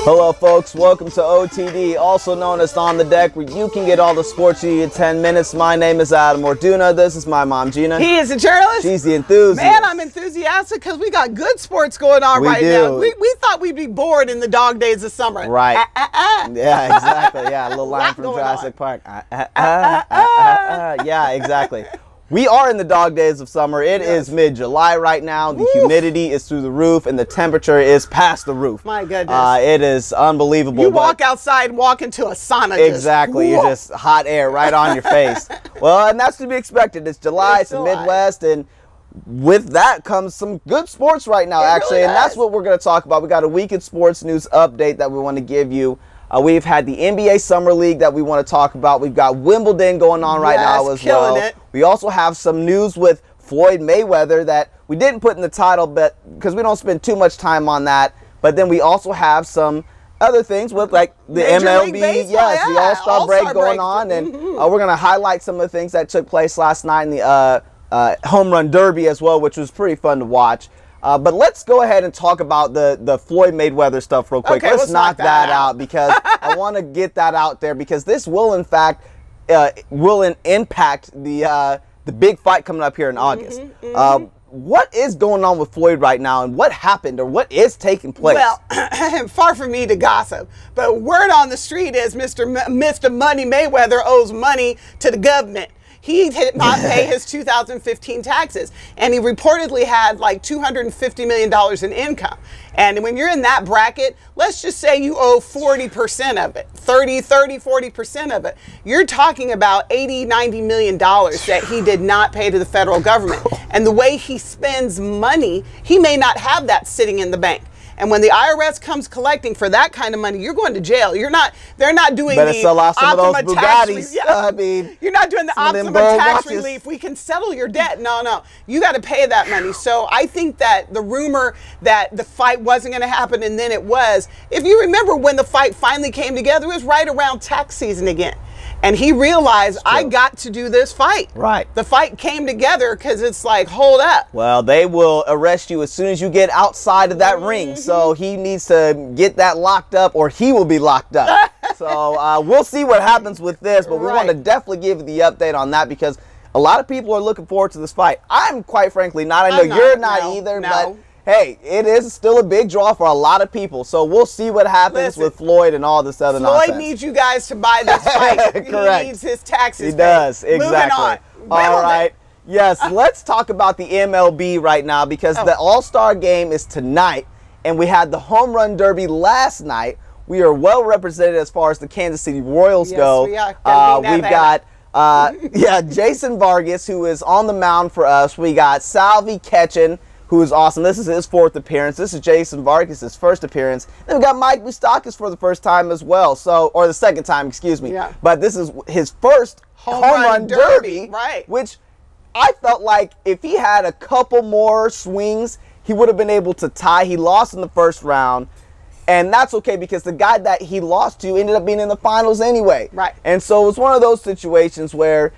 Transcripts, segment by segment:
Hello folks, welcome to OTD, also known as On the Deck, where you can get all the sports you need in 10 minutes. My name is Adam Orduna, this is my mom Gina. He is a journalist. She's the enthusiast. Man, I'm enthusiastic because we got good sports going on right now. We thought we'd be bored in the dog days of summer. Right. Yeah, exactly. Yeah, a little line from Jurassic Park. Yeah, exactly. We are in the dog days of summer. It is mid-July right now. The humidity is through the roof and the temperature is past the roof. My goodness. It is unbelievable. You walk outside and walk into a sauna. Exactly. You're just hot air right on your face. Well, and that's to be expected. It's July. It's the Midwest. And with that comes some good sports right now, actually. And that's what we're going to talk about. We got a week in sports news update that we want to give you. We've had the NBA Summer League that we want to talk about. We've got Wimbledon going on right now as well. It. We also have some news with Floyd Mayweather that we didn't put in the title, but because we don't spend too much time on that. But then we also have some other things with like the MLB, the All-Star break going on, and we're going to highlight some of the things that took place last night in the Home Run Derby as well, which was pretty fun to watch. But let's go ahead and talk about the Floyd Mayweather stuff real quick. Okay, let's knock that out because I want to get that out there because this will in fact impact the big fight coming up here in August. What is going on with Floyd right now, and what happened, or what is taking place? Well, far from me to gossip, but word on the street is Mr. Money Mayweather owes money to the government. He did not pay his 2015 taxes, and he reportedly had like $250 million in income. And when you're in that bracket, let's just say you owe 40% of it, 40% of it. You're talking about $80–90 million that he did not pay to the federal government. And the way he spends money, he may not have that sitting in the bank. And when the IRS comes collecting for that kind of money, you're going to jail. They're not doing the optima tax relief. I mean, you're not doing the optima tax relief. We can settle your debt. No. You got to pay that money. So I think that the rumor that the fight wasn't going to happen and then it was, if you remember when the fight finally came together, it was right around tax season again. And he realized, I got to do this fight. Right. The fight came together because it's like, hold up. Well, they will arrest you as soon as you get outside of that ring. So he needs to get that locked up or he will be locked up. So we'll see what happens with this. But we want to definitely give you the update on that because a lot of people are looking forward to this fight. I'm quite frankly not. I know you're not either. But hey, it is still a big draw for a lot of people. So we'll see what happens with Floyd and all this other nonsense. Floyd needs you guys to buy this fight. Correct. He needs his taxes He does, exactly. Moving on. All right. Yes, let's talk about the MLB right now because the All-Star game is tonight, and we had the Home Run Derby last night. We are well represented as far as the Kansas City Royals go. We are. We've got Jason Vargas, who is on the mound for us. We got Salvi Ketchen, who is awesome. This is his 4th appearance. This is Jason Vargas' 1st appearance. Then we got Mike Moustakas for the 1st time as well. So, or the 2nd time, excuse me. Yeah. But this is his first home run derby, which I felt like if he had a couple more swings, he would have been able to tie. He lost in the 1st round. And that's okay because the guy that he lost to ended up being in the finals anyway. Right. And so it's one of those situations where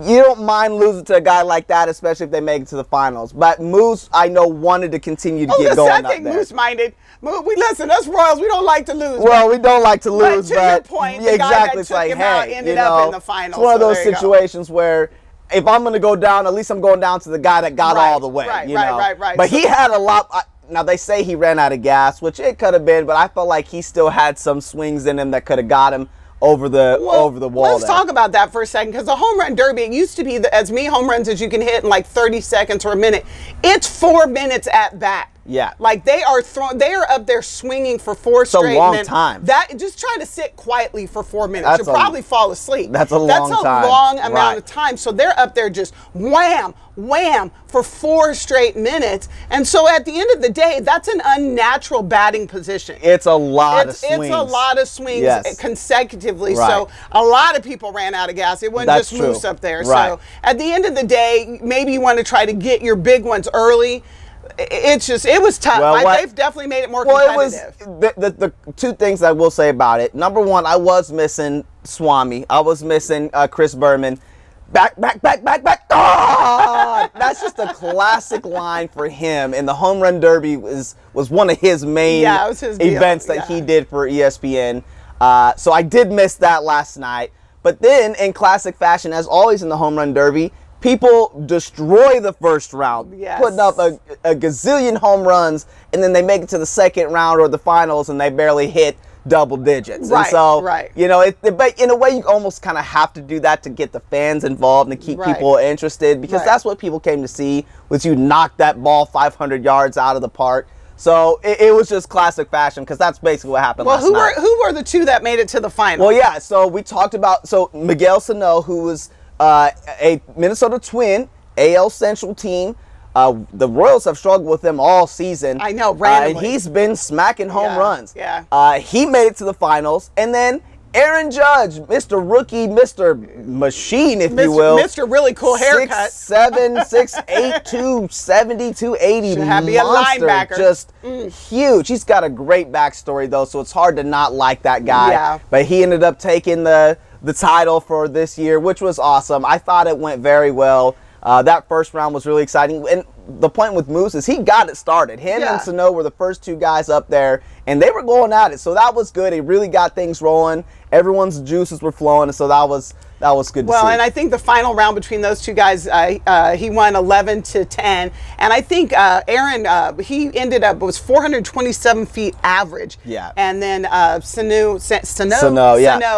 you don't mind losing to a guy like that, especially if they make it to the finals. But Moose, I know, wanted to continue to get going up there. I think Moose minded. Listen, us Royals, we don't like to lose. Well, we don't like to lose, but to your point, the guy that took him out ended up in the finals. It's one of those situations where if I'm going to go down, at least I'm going down to the guy that got all the way. Right. But he had a lot. Now, they say he ran out of gas, which it could have been, but I felt like he still had some swings in him that could have got him over the wall. Let's talk about that for a second, because the home run derby, it used to be as many home runs as you can hit in like 30 seconds or a minute. It's 4 minutes at bat. Yeah. Like they are up there swinging for 4 straight minutes. It's a long time. Just try to sit quietly for 4 minutes. You'll probably fall asleep. That's a long time. That's a long amount of time. So they're up there just wham, wham for 4 straight minutes. And so at the end of the day, that's an unnatural batting position. It's a lot of swings. It's a lot of swings consecutively. Right. So a lot of people ran out of gas. It wasn't just Moose up there. Right. So at the end of the day, maybe you want to try to get your big ones early. It was tough. They've definitely made it more competitive. The 2 things I will say about it. Number 1, I was missing Swami. I was missing Chris Berman. Back. that's just a classic line for him. And the home run derby was one of his main it was his events that he did for ESPN. So I did miss that last night. But then, in classic fashion, as always in the home run derby, people destroy the first round, putting up a gazillion home runs, and then they make it to the second round or the finals, and they barely hit double digits. Right, and so, right. you know, but in a way, you almost kind of have to do that to get the fans involved and to keep people interested, because that's what people came to see, was you knock that ball 500 yards out of the park. So it was just classic fashion, because that's basically what happened last night. Who were the two that made it to the final? Well, yeah, so we talked about, Miguel Sano, who was a Minnesota Twin, AL Central team. The Royals have struggled with them all season. I know, randomly. And he's been smacking home runs. Yeah. He made it to the finals. And then Aaron Judge, Mr. Rookie, Mr. Machine, if you will. Mr. Really Cool Haircut. 6'7", 6'8", 270, 280. Should have be a linebacker. Just huge. He's got a great backstory, though, so it's hard to not like that guy. Yeah. But he ended up taking the title for this year, which was awesome. I thought it went very well. That first round was really exciting. And the point with Moose is he got it started. Him and Sano were the first two guys up there, and they were going at it. So that was good. He really got things rolling. Everyone's juices were flowing, and so that was good to see. Well, and I think the final round between those two guys, he won 11-10, and I think Aaron, he ended up, it was 427 feet average. Yeah. And then Sano,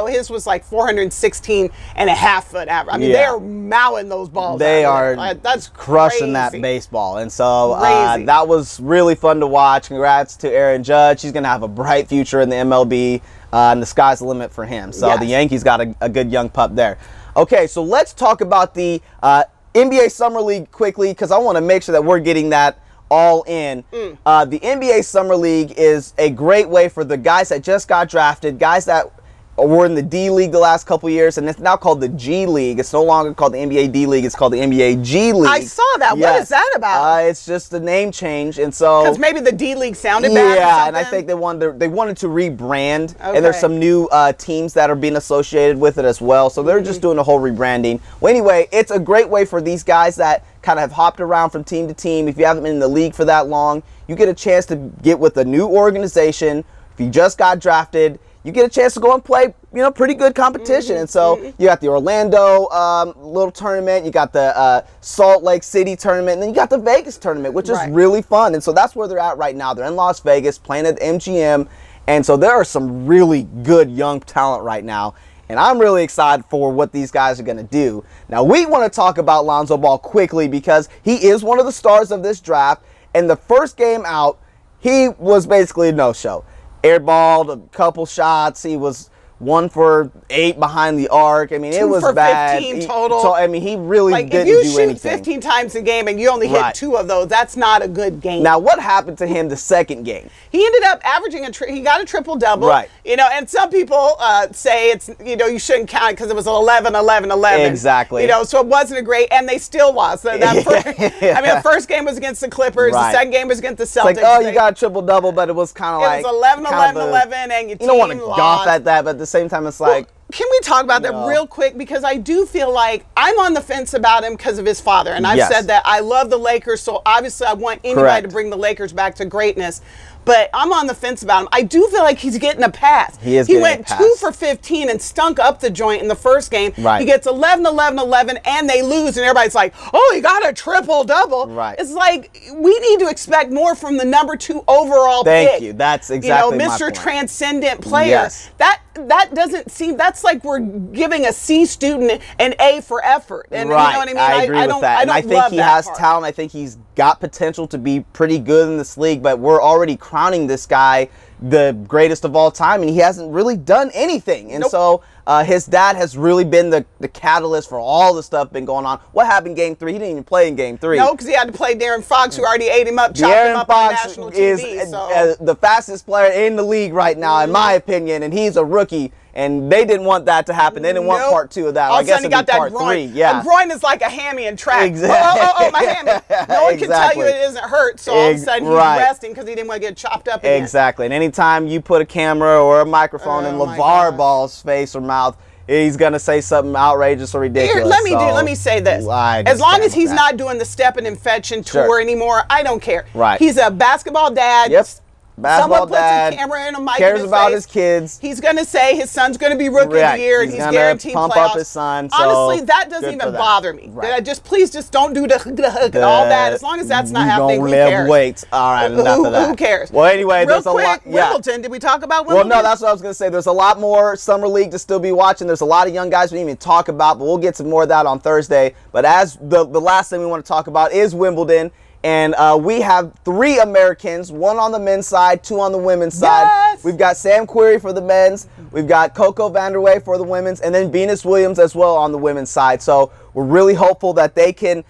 his was like 416 and a half foot average. I mean, they are mowing those balls. They are that's crushing crazy. that baseball, and so that was really fun to watch. Congrats to Aaron Judge. He's going to have a bright future in the MLB. And the sky's the limit for him. So the Yankees got a good young pup there. Okay, so let's talk about the NBA Summer League quickly, because I want to make sure that we're getting that all in. The NBA Summer League is a great way for the guys that just got drafted, guys that were in the D League the last couple years, and it's now called the G League. It's no longer called the NBA D League. It's called the NBA G League. I saw that. Yes. What is that about? It's just a name change, and so because maybe the D League sounded bad. Yeah, and I think they wanted to rebrand, and there's some new teams that are being associated with it as well. So they're just doing a whole rebranding. Well, anyway, it's a great way for these guys that kind of have hopped around from team to team. If you haven't been in the league for that long, you get a chance to get with a new organization. If you just got drafted, you get a chance to go and play, pretty good competition. And so you got the Orlando little tournament, you got the Salt Lake City tournament, and then you got the Vegas tournament, which is really fun. And so that's where they're at right now. They're in Las Vegas playing at the MGM. And so there are some really good young talent right now. And I'm really excited for what these guys are going to do. Now, we want to talk about Lonzo Ball quickly, because he is one of the stars of this draft. And the first game out, he was basically a no-show. Airballed a couple shots. He was 1 for 8 behind the arc. I mean, it was bad. 2 for 15 total. I mean, he really didn't do anything. If you shoot 15 times a game and you only hit 2 of those, that's not a good game. Now, what happened to him the second game? He ended up averaging he got a triple-double. Right. And some people say it's, you shouldn't count it because it was 11, 11, 11. Exactly. So it wasn't a great, and they still lost. I mean, the first game was against the Clippers. The second game was against the Celtics. It's like, you got a triple-double, but it was kind of like. It was 11, 11, 11, and your team lost. You don't want to golf at that, but at the same time, it's like. Can we talk about that real quick? Because I do feel like I'm on the fence about him because of his father. And I've said that I love the Lakers, so obviously I want anybody to bring the Lakers back to greatness. But I'm on the fence about him. I do feel like he's getting a pass. He went 2 for 15 and stunk up the joint in the first game. Right. He gets 11, 11, 11, and they lose. And everybody's like, oh, he got a triple-double. Right. It's like, we need to expect more from the number 2 overall pick. Thank you. That's exactly my Mr. point. Transcendent player. Yes. That doesn't seem, that's like we're giving a C student an A for effort. And right. You know what I mean? I agree with that. And I think he has talent. I think he's got potential to be pretty good in this league, but we're already crowning this guy the greatest of all time, and he hasn't really done anything. And so his dad has really been the catalyst for all the stuff been going on. What happened in Game 3? He didn't even play in Game 3. No, because he had to play Darren Fox, who already ate him up, chopped him up on national TV. Is the fastest player in the league right now, in my opinion, and he's a rookie. And they didn't want that to happen. They didn't want part 2 of that. All I guess he got that part groin. 3. Yeah. A groin is like a hammy in track. Exactly. Oh, my hammy. No one can tell you it isn't hurt. So all of a sudden he's resting because he didn't want to get chopped up again. Exactly. And anytime you put a camera or a microphone in LeVar Ball's face or mouth, he's gonna say something outrageous or ridiculous. Here, let me say this. As long as he's not doing the Stepin and Fetchin tour anymore, I don't care. Right. He's a basketball dad. Yep. Someone puts a camera and a mic cares in his about face. his kids. He's going to say his son's going to be rookie of the year and he's guaranteed pump playoffs. Up his son, so honestly, that doesn't even bother me. Right. Please don't do the hug and all that. As long as that's not happening, who cares? Wait. All right, enough of that. Who cares? Well, anyway, Real there's quick, a lot. Yeah. Wimbledon. Did we talk about Wimbledon? Well, no, that's what I was going to say. There's a lot more summer league to still be watching. There's a lot of young guys we didn't even talk about, but we'll get to more of that on Thursday. But as the last thing we want to talk about is Wimbledon. And we have 3 Americans, 1 on the men's side, 2 on the women's side. We've got Sam Querrey for the men's. We've got Coco Vanderway for the women's. And then Venus Williams as well on the women's side. So we're really hopeful that they can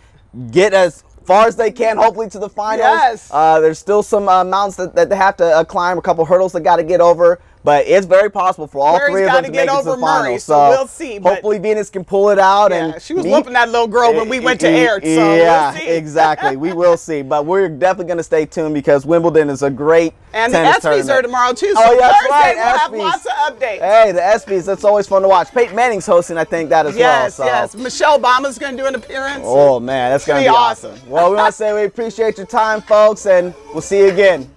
get as far as they can, hopefully to the finals. There's still some mountains that they have to climb, a couple hurdles they got to get over. But it's very possible for all 3 of them to make it to the finals. So we'll see. Hopefully Venus can pull it out. Yeah, and she was whooping that little girl when we went to air. So yeah, we'll see. Exactly. We will see. But we're definitely going to stay tuned because Wimbledon is a great and the ESPYs are tomorrow too. So oh, yeah, Thursday right. we'll have lots of updates. Hey, the ESPYs, that's always fun to watch. Peyton Manning's hosting, I think, that as well. So. Yes. Michelle Obama's going to do an appearance. Oh, man, that's going to be awesome. Well, we want to say we appreciate your time, folks, and we'll see you again.